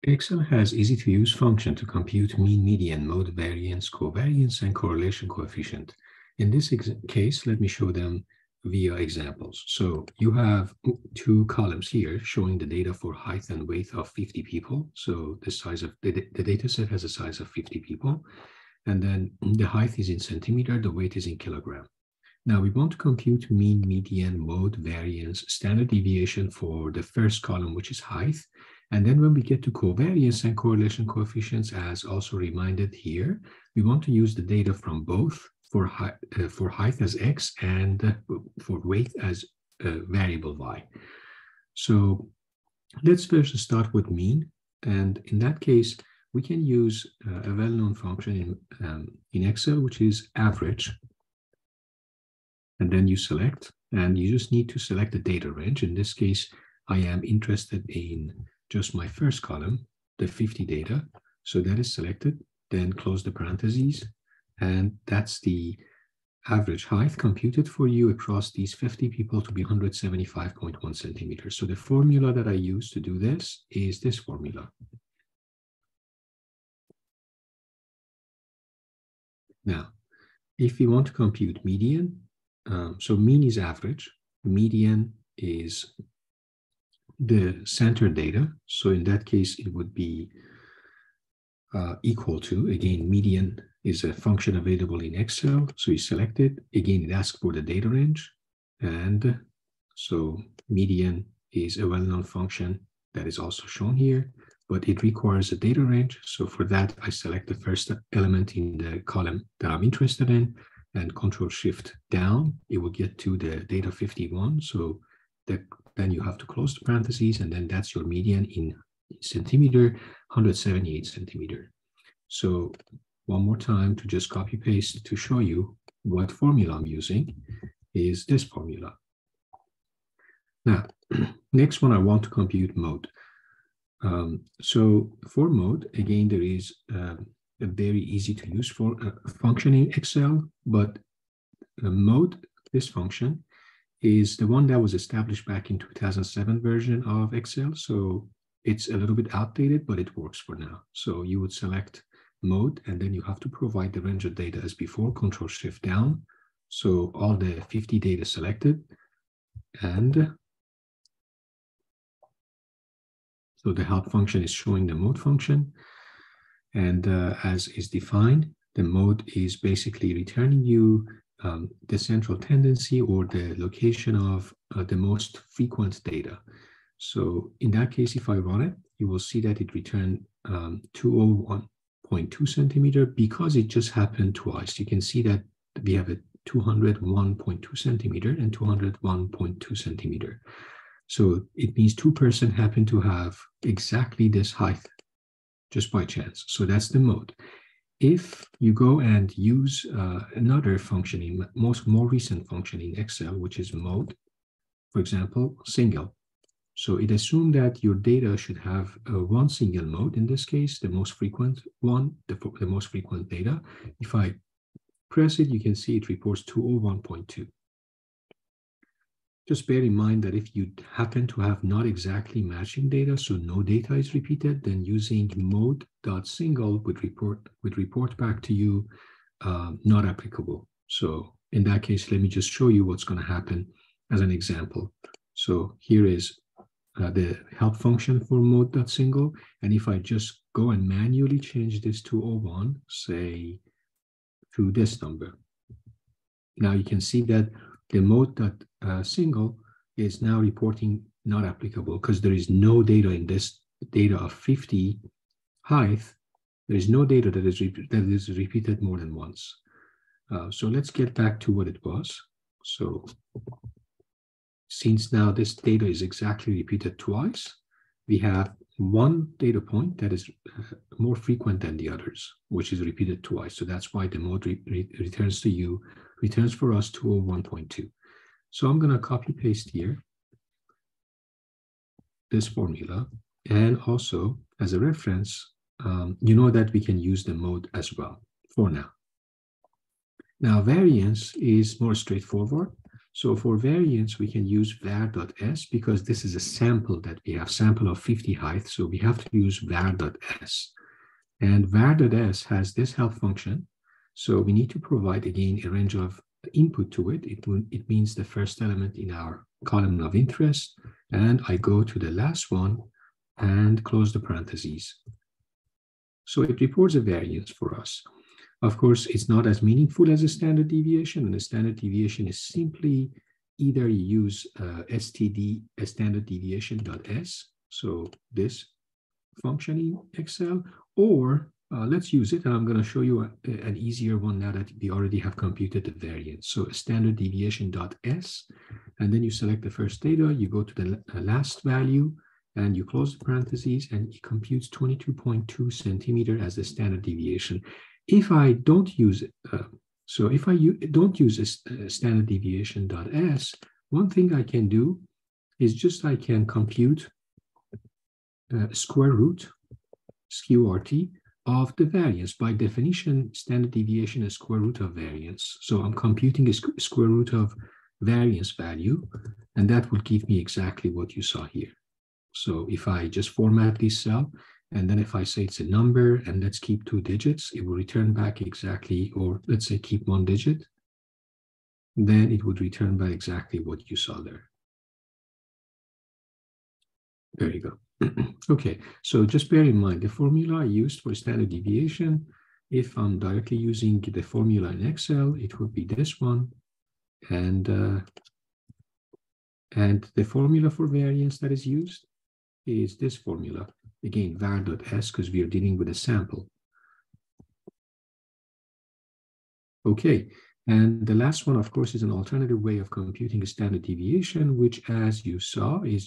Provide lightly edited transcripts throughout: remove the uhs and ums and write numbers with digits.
Excel has easy-to-use function to compute mean, median, mode, variance, covariance, and correlation coefficient. In this case, let me show them via examples. So you have two columns here showing the data for height and weight of 50 people. So the size of the data set has a size of 50 people. And then the height is in centimeter, the weight is in kilogram. Now we want to compute mean, median, mode, variance, standard deviation for the first column, which is height. And then when we get to covariance and correlation coefficients, as also reminded here, we want to use the data from both for height as x and for weight as variable y. So let's first start with mean. And in that case, we can use a well-known function in Excel, which is average. And then you select, and you just need to select the data range. In this case, I am interested in just my first column, the 50 data. So that is selected, then close the parentheses. And that's the average height computed for you across these 50 people to be 175.1 centimeters. So the formula that I use to do this is this formula. Now, if we want to compute median, so mean is average, median is the center data. So in that case, it would be equal to, again, median is a function available in Excel. So you select it. Again, it asks for the data range. And so median is a well-known function that is also shown here, but it requires a data range. So for that, I select the first element in the column that I'm interested in and Control-Shift down. It will get to the data 51. So then you have to close the parentheses, and then that's your median in centimeter, 178 centimeter. So one more time to just copy paste to show you what formula I'm using is this formula. Now, next one, I want to compute mode. So for mode, again, there is a very easy to use for function in Excel, but mode, this function, is the one that was established back in 2007 version of Excel. So it's a little bit outdated, but it works for now. So you would select mode, and then you have to provide the range of data as before, Control-Shift down. So all the 50 data selected, and so the help function is showing the mode function. And as is defined, the mode is basically returning you the central tendency or the location of the most frequent data. So in that case, if I run it, you will see that it returned 201.2 centimeter because it just happened twice. You can see that we have a 201.2 centimeter and 201.2 centimeter. So it means two persons happen to have exactly this height just by chance. So that's the mode. If you go and use another function, in more recent function in Excel, which is mode, for example, single. So it assumes that your data should have one single mode, in this case, the most frequent one, the most frequent data. If I press it, you can see it reports 201.2. Just bear in mind that if you happen to have not exactly matching data, so no data is repeated, then using MODE.SNGL would report back to you not applicable. So in that case, let me just show you what's going to happen as an example. So here is the help function for MODE.SNGL. And if I just go and manually change this to 01, say to this number, now you can see that the MODE.SNGL is now reporting not applicable because there is no data in this data of 50 height. There is no data that is repeated more than once. So let's get back to what it was. So since now this data is exactly repeated twice, we have one data point that is more frequent than the others, which is repeated twice. So that's why the mode returns for us 201.2. So I'm going to copy paste here this formula, and also as a reference, you know that we can use the mode as well for now. Now variance is more straightforward. So for variance, we can use VAR.S because this is a sample that we have, sample of 50 height. So we have to use VAR.S. And VAR.S has this help function. So we need to provide, again, a range of input to it. It means the first element in our column of interest. And I go to the last one and close the parentheses. So it reports a variance for us. Of course, it's not as meaningful as a standard deviation, and a standard deviation is simply either you use STDEV.S, so this function in Excel, or let's use it, and I'm going to show you an easier one now that we already have computed the variance. So standard deviation.S, and then you select the first data, you go to the last value, and you close the parentheses, and it computes 22.2 centimeter as the standard deviation. If I don't use it, if I don't use a standard deviation.S, one thing I can do is just I can compute square root, SQRT, of the variance. By definition, standard deviation is square root of variance. So I'm computing a square root of variance value, and that will give me exactly what you saw here. So if I just format this cell, and then if I say it's a number, and let's keep 2 digits, it will return back exactly, or let's say keep 1 digit, then it would return back exactly what you saw there. There you go. Okay, so just bear in mind, the formula I used for standard deviation, if I'm directly using the formula in Excel, it would be this one. And the formula for variance that is used is this formula. Again, var.s, because we are dealing with a sample. Okay, and the last one, of course, is an alternative way of computing a standard deviation, which, as you saw, is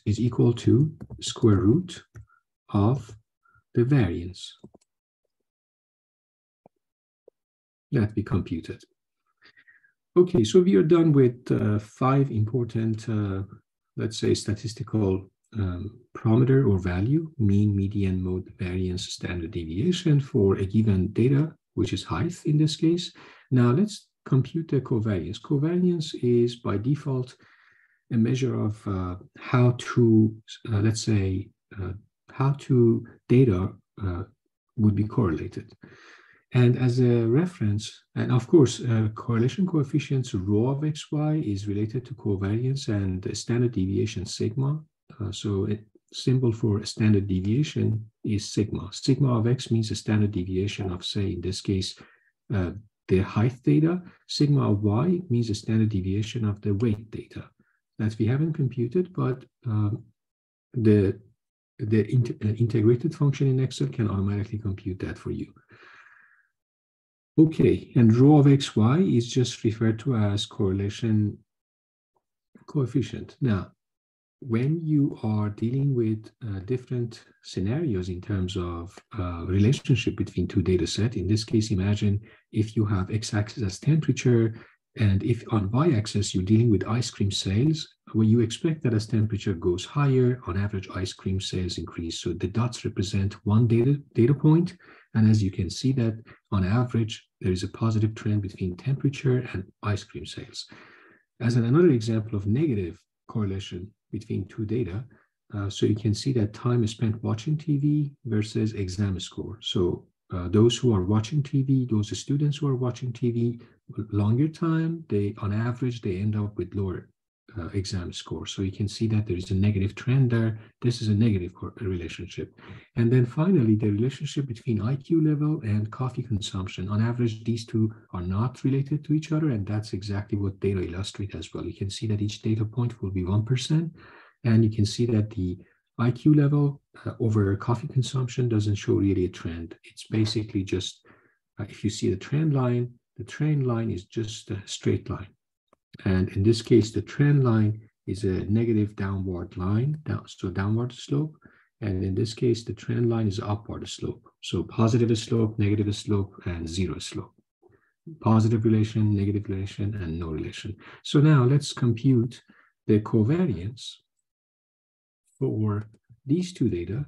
equal to square root of the variance that we computed. Okay, so we are done with 5 important, let's say, statistical parameter or value: mean, median, mode, variance, standard deviation for a given data, which is height in this case. Now let's compute the covariance. Covariance is by default a measure of how two, let's say, how two data would be correlated. And as a reference, and of course, correlation coefficients rho of xy is related to covariance, and the standard deviation sigma. So a symbol for a standard deviation is sigma. Sigma of x means a standard deviation of, say, in this case, the height data. Sigma of y means a standard deviation of the weight data that we haven't computed, but the integrated function in Excel can automatically compute that for you. Okay, and rho of xy is just referred to as correlation coefficient. Now, when you are dealing with different scenarios in terms of relationship between two data sets, in this case, imagine if you have x-axis as temperature, and if on y-axis you're dealing with ice cream sales, where you expect that as temperature goes higher, on average ice cream sales increase. So the dots represent one data point, and as you can see that on average, there is a positive trend between temperature and ice cream sales. As another example of negative correlation between two data, so you can see that time is spent watching TV versus exam score. So those who are watching TV, those students who are watching TV longer time, on average, they end up with lower exam score. So you can see that there is a negative trend there. This is a negative relationship. And then finally, the relationship between IQ level and coffee consumption. On average, these two are not related to each other, and that's exactly what data illustrate as well. You can see that each data point will be 1%, and you can see that the IQ level over coffee consumption doesn't show really a trend. It's basically just, if you see the trend line is just a straight line. And in this case, the trend line is a negative downward line, so downward slope. And in this case, the trend line is upward slope. So positive slope, negative slope, and zero slope. Positive relation, negative relation, and no relation. So now let's compute the covariance for these two data,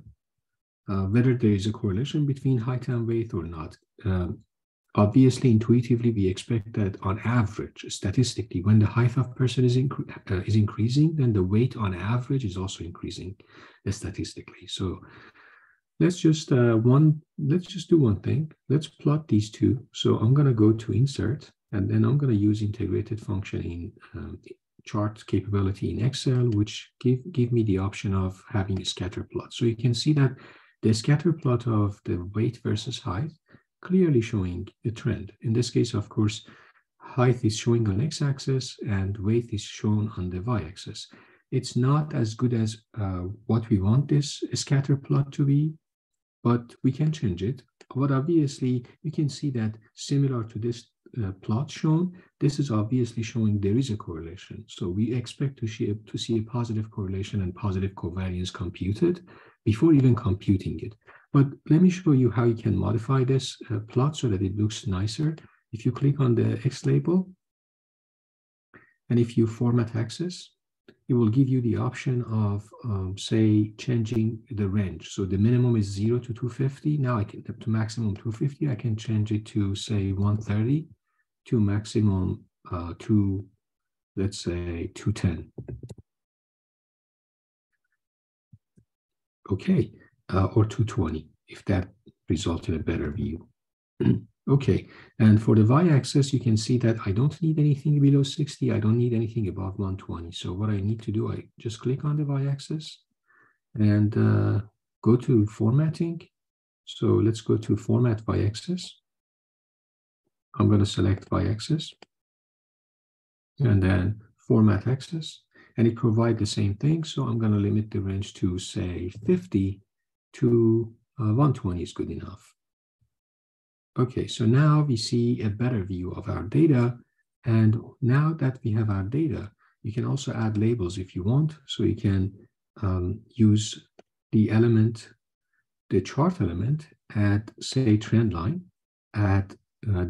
whether there is a correlation between height and weight or not. obviously, intuitively, we expect that on average, statistically, when the height of person is increasing, then the weight on average is also increasing statistically. So let's just do one thing. Let's plot these two. So I'm going to go to insert, and then I'm going to use integrated function in chart capability in Excel, which give me the option of having a scatter plot. So you can see that the scatter plot of the weight versus height clearly showing a trend. In this case, of course, height is showing on x-axis and weight is shown on the y-axis. It's not as good as what we want this scatter plot to be, but we can change it. But obviously, you can see that similar to this plot shown, this is obviously showing there is a correlation. So we expect to see a positive correlation and positive covariance computed before even computing it. But let me show you how you can modify this plot so that it looks nicer. If you click on the X label, and if you format axis, it will give you the option of, say, changing the range. So the minimum is 0 to 250. Now I can, to maximum 250, I can change it to, say, 130 to maximum to, let's say, 210. Okay, or 220, if that results in a better view. Okay, and for the y-axis, you can see that I don't need anything below 60. I don't need anything above 120. So what I need to do, I just click on the y-axis and go to formatting. So let's go to format y-axis. I'm going to select y-axis and then format axis, and it provides the same thing. So I'm going to limit the range to, say, 50 to 120 is good enough. Okay, so now we see a better view of our data. And now that we have our data, you can also add labels if you want. So you can use the element, the chart element, add, say, trend line, add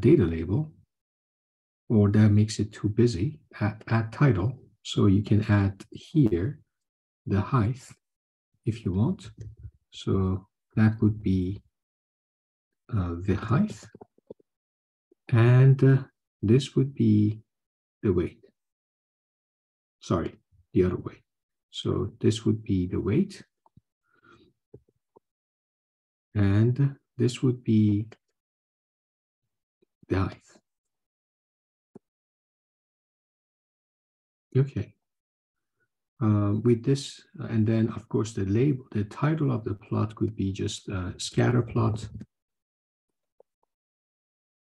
data label, or that makes it too busy, add title. So you can add here the height if you want. So that would be the height, and this would be the weight. Sorry, the other way. So this would be the weight, and this would be the height. Okay. With this, and then of course the label, the title of the plot could be just scatter plot.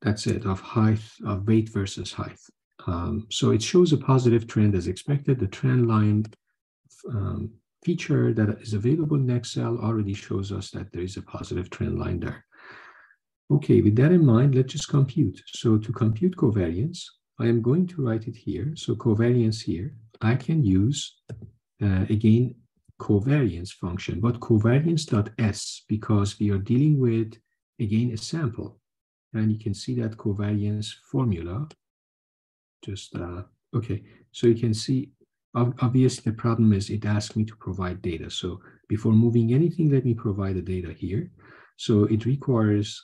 That's it, of height, of weight versus height. So it shows a positive trend as expected. The trend line feature that is available in Excel already shows us that there is a positive trend line there. Okay, with that in mind, let's just compute. So to compute covariance, I am going to write it here. So covariance here, I can use, again, covariance function, but covariance.S, because we are dealing with, again, a sample. And you can see that covariance formula. Just, okay, so you can see, obviously the problem is it asks me to provide data. So before moving anything, let me provide the data here. So it requires,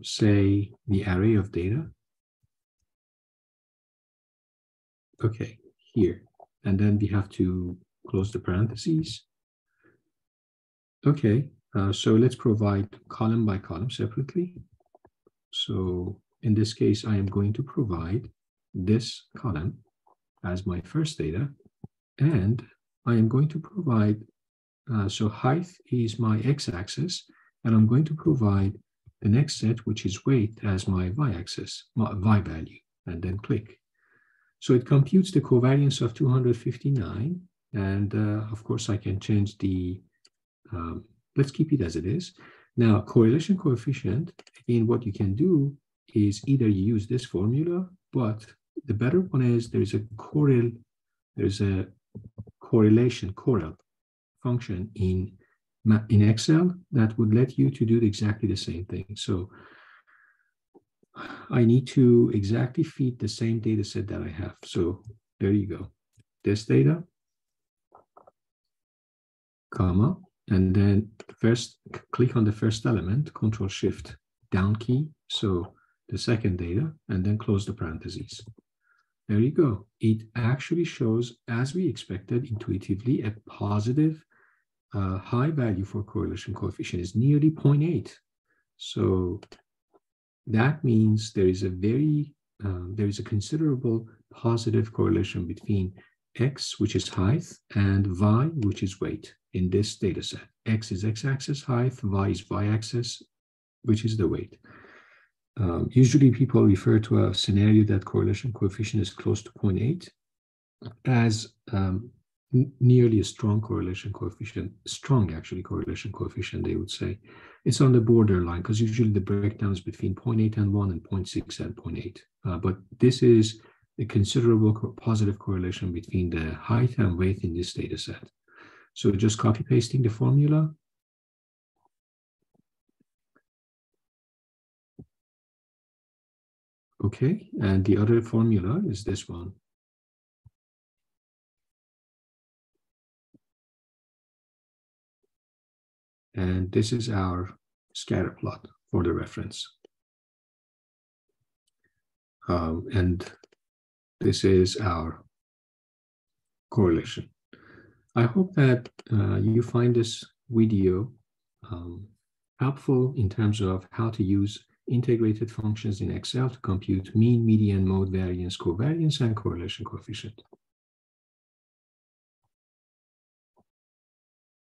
say, the array of data. Okay, here. And then we have to close the parentheses. Okay, so let's provide column by column separately. So in this case, I am going to provide this column as my first data, and I am going to provide, so height is my x-axis, and I'm going to provide the next set, which is weight, as my y-axis, my y value, and then click. So it computes the covariance of 259, and of course I can change the, let's keep it as it is. Now, correlation coefficient, again, what you can do is either you use this formula, but the better one is there's a correlation, CORREL function in Excel that would let you to do exactly the same thing. So I need to exactly feed the same data set that I have. So there you go. This data, comma, and then first click on the first element, Control Shift down key. So the second data, and then close the parentheses. There you go. It actually shows, as we expected intuitively, a positive high value for correlation coefficient is nearly 0.8. So that means there is a considerable positive correlation between x, which is height, and y, which is weight in this data set. X is x-axis height, y is y-axis, which is the weight. Usually people refer to a scenario that correlation coefficient is close to 0.8 as nearly a strong correlation coefficient, strong actually correlation coefficient, they would say. It's on the borderline because usually the breakdown is between 0.8 and 1 and 0.6 and 0.8. But this is a considerable positive correlation between the height and weight in this data set. So just copy pasting the formula. Okay, and the other formula is this one. And this is our scatter plot for the reference. And this is our correlation. I hope that you find this video helpful in terms of how to use integrated functions in Excel to compute mean, median, mode, variance, covariance, and correlation coefficient.